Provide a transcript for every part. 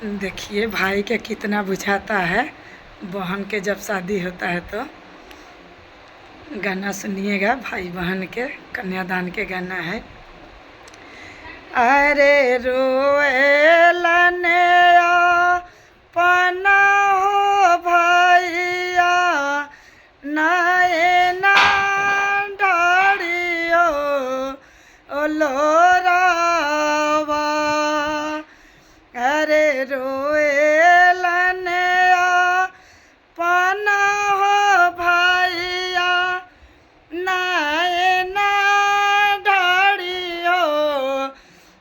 देखिए भाई के कितना बुझाता है। बहन के जब शादी होता है तो गाना सुनिएगा, भाई बहन के कन्यादान के गाना है। अरे रोएलने पना हो भैया नैना ढाड़ियो ओ लोरावा। अरे रोएलने पना हो भैया नैना ढाड़ियो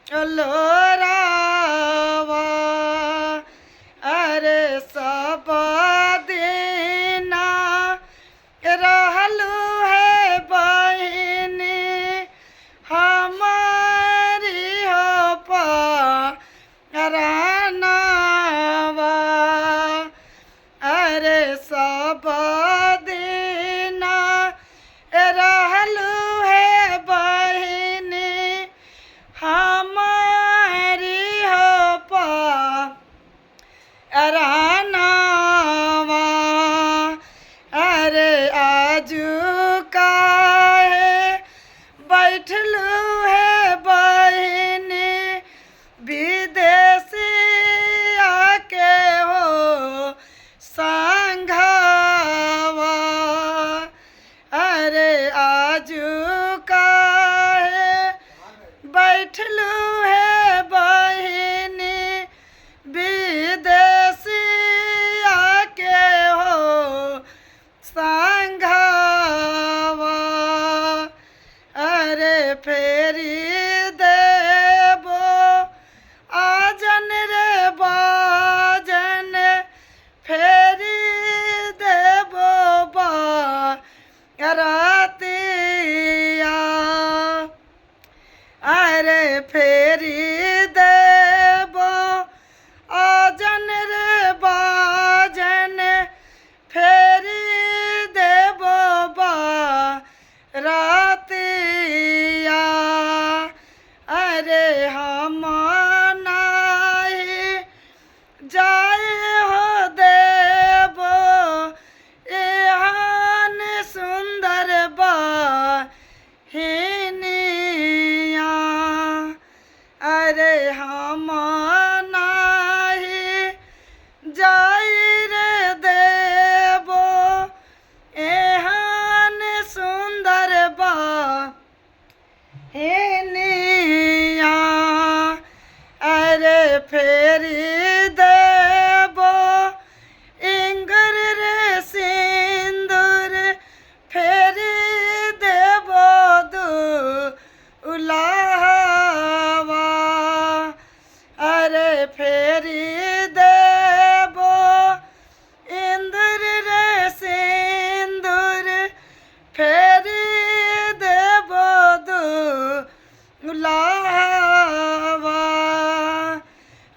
ओ लोरावा। अरे सब दिना रहलू है बहिनी हमारी हो परानावा। अरे सब दिना रहलू है बहिनी हमारी हो परानावा। अरे आजू काहे बैठलू है बहिनी विदेशी आके हो संघावा। अरे आजू काहे बैठलू है बहिनी विदेशी आके हो संघावा। अरे फेरी देबो आजन रे बाजन फेरी देबो बारातिया। अरे फेरी देबो आजन रे बाजन फेरी देबो बारातिया। अरे हम नाही जाए हो देबो एहन सुंदर बहिनिया। अरे हम नाही जाई रे देबो एहन सुंदर बहिनिया। अरे फेरी देबो इंगर रे सिंदूर फेरी देबो दुल्हावा। अरे फेरी देबो इंदर रे सिंदूर फेरी देबो दुल्हावा।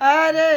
अरे